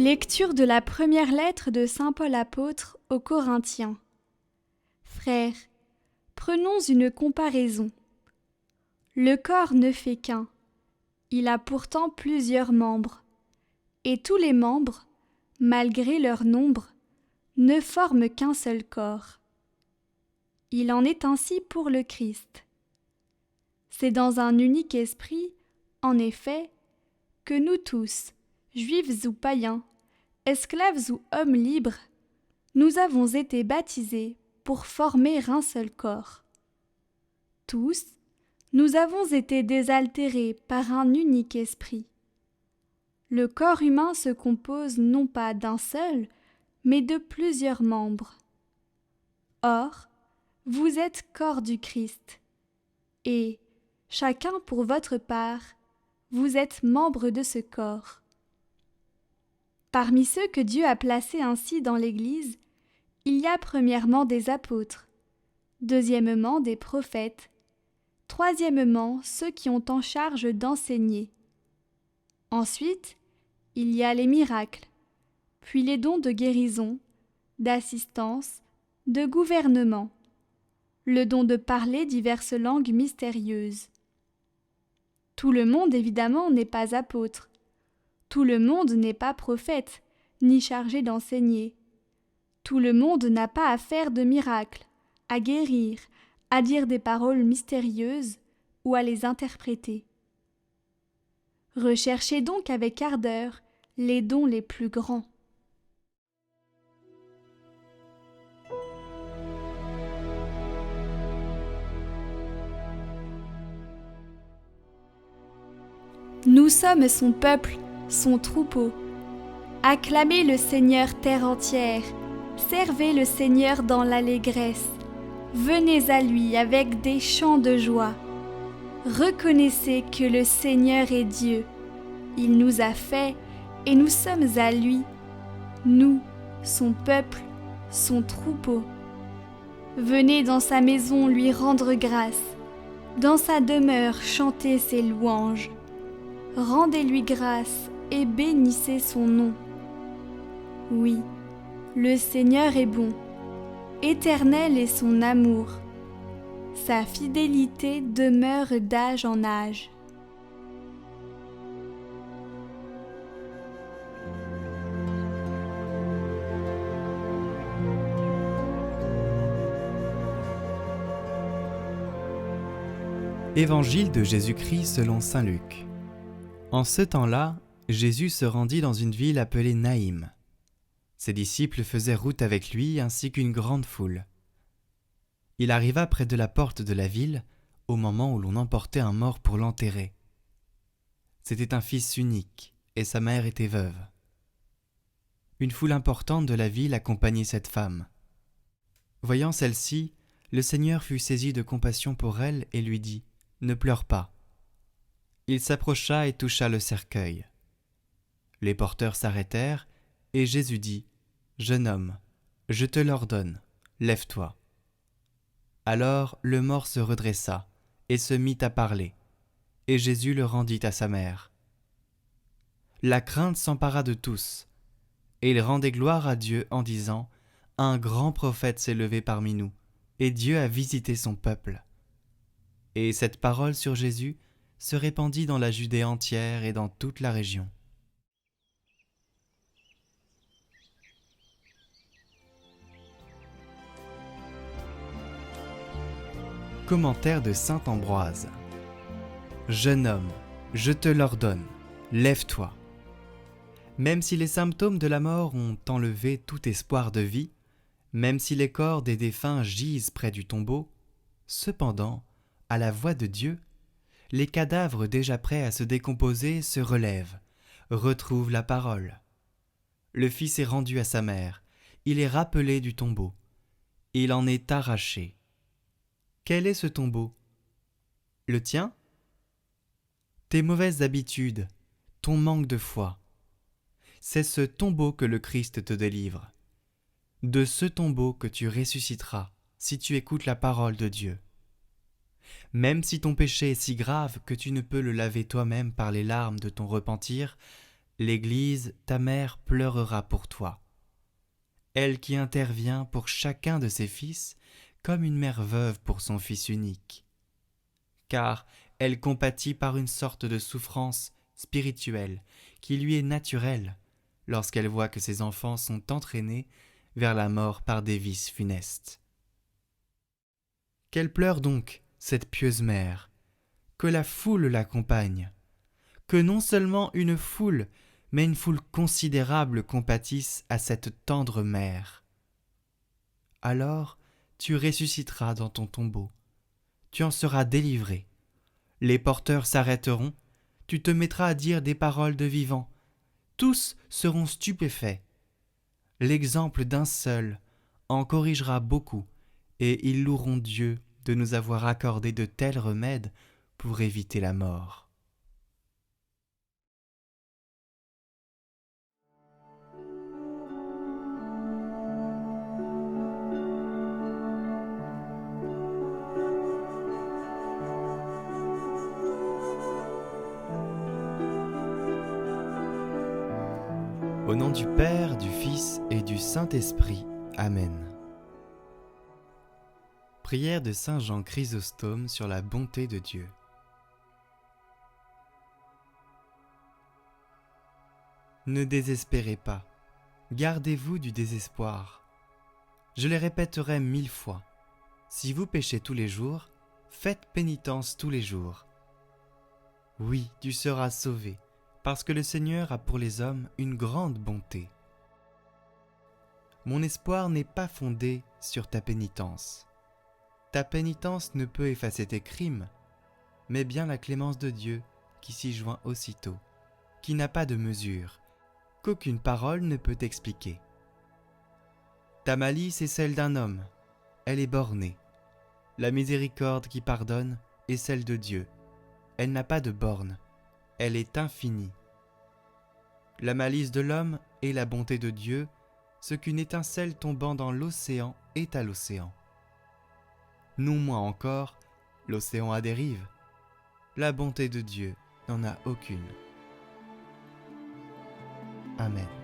Lecture de la première lettre de saint Paul apôtre aux Corinthiens. Frères, prenons une comparaison. Le corps ne fait qu'un. Il a pourtant plusieurs membres. Et tous les membres, malgré leur nombre, ne forment qu'un seul corps. Il en est ainsi pour le Christ. C'est dans un unique esprit, en effet, que nous tous, juifs ou païens, esclaves ou hommes libres, nous avons été baptisés pour former un seul corps. Tous, nous avons été désaltérés par un unique esprit. Le corps humain se compose non pas d'un seul, mais de plusieurs membres. Or, vous êtes corps du Christ, et, chacun pour votre part, vous êtes membres de ce corps. Parmi ceux que Dieu a placés ainsi dans l'Église, il y a premièrement des apôtres, deuxièmement des prophètes, troisièmement ceux qui ont en charge d'enseigner. Ensuite, il y a les miracles, puis les dons de guérison, d'assistance, de gouvernement, le don de parler diverses langues mystérieuses. Tout le monde, évidemment, n'est pas apôtre. Tout le monde n'est pas prophète, ni chargé d'enseigner. Tout le monde n'a pas à faire de miracles, à guérir, à dire des paroles mystérieuses ou à les interpréter. Recherchez donc avec ardeur les dons les plus grands. Nous sommes son peuple, son troupeau. Acclamez le Seigneur terre entière, servez le Seigneur dans l'allégresse. Venez à lui avec des chants de joie. Reconnaissez que le Seigneur est Dieu. Il nous a fait et nous sommes à lui, nous, son peuple, son troupeau. Venez dans sa maison lui rendre grâce, dans sa demeure chanter ses louanges. Rendez-lui grâce et bénissez son nom. Oui, le Seigneur est bon, éternel est son amour. Sa fidélité demeure d'âge en âge. Évangile de Jésus-Christ selon saint Luc. En ce temps-là, Jésus se rendit dans une ville appelée Naïm. Ses disciples faisaient route avec lui ainsi qu'une grande foule. Il arriva près de la porte de la ville au moment où l'on emportait un mort pour l'enterrer. C'était un fils unique et sa mère était veuve. Une foule importante de la ville accompagnait cette femme. Voyant celle-ci, le Seigneur fut saisi de compassion pour elle et lui dit « Ne pleure pas ». Il s'approcha et toucha le cercueil. Les porteurs s'arrêtèrent, et Jésus dit « Jeune homme, je te l'ordonne, lève-toi ». Alors le mort se redressa et se mit à parler, et Jésus le rendit à sa mère. La crainte s'empara de tous, et ils rendaient gloire à Dieu en disant « Un grand prophète s'est levé parmi nous, et Dieu a visité son peuple. » Et cette parole sur Jésus se répandit dans la Judée entière et dans toute la région. Commentaire de saint Ambroise. Jeune homme, je te l'ordonne, lève-toi. Même si les symptômes de la mort ont enlevé tout espoir de vie, même si les corps des défunts gisent près du tombeau, cependant, à la voix de Dieu, les cadavres déjà prêts à se décomposer se relèvent, retrouvent la parole. Le fils est rendu à sa mère, il est rappelé du tombeau, il en est arraché. Quel est ce tombeau? Le tien? Tes mauvaises habitudes, ton manque de foi. C'est ce tombeau que le Christ te délivre. De ce tombeau que tu ressusciteras si tu écoutes la parole de Dieu. Même si ton péché est si grave que tu ne peux le laver toi-même par les larmes de ton repentir, L'Église, ta mère, pleurera pour toi. Elle qui intervient pour chacun de ses fils comme une mère veuve pour son fils unique. Car elle compatit par une sorte de souffrance spirituelle qui lui est naturelle lorsqu'elle voit que ses enfants sont entraînés vers la mort par des vices funestes. Qu'elle pleure donc, cette pieuse mère, que la foule l'accompagne, que non seulement une foule, mais une foule considérable compatisse à cette tendre mère. Alors tu ressusciteras dans ton tombeau, tu en seras délivré. Les porteurs s'arrêteront, tu te mettras à dire des paroles de vivant, tous seront stupéfaits. L'exemple d'un seul en corrigera beaucoup, et ils loueront Dieu de nous avoir accordé de tels remèdes pour éviter la mort. Au nom du Père, du Fils et du Saint-Esprit. Amen. Prière de Saint Jean Chrysostome sur la bonté de Dieu. Ne désespérez pas, gardez-vous du désespoir. Je les répéterai 1000 fois. Si vous péchez tous les jours, faites pénitence tous les jours. Oui, tu seras sauvé, parce que le Seigneur a pour les hommes une grande bonté. Mon espoir n'est pas fondé sur ta pénitence. Ta pénitence ne peut effacer tes crimes, mais bien la clémence de Dieu qui s'y joint aussitôt, qui n'a pas de mesure, qu'aucune parole ne peut expliquer. Ta malice est celle d'un homme, elle est bornée. La miséricorde qui pardonne est celle de Dieu, elle n'a pas de borne, elle est infinie. La malice de l'homme et la bonté de Dieu, ce qu'une étincelle tombant dans l'océan est à l'océan. Non moins encore, l'océan a des rives. La bonté de Dieu n'en a aucune. Amen.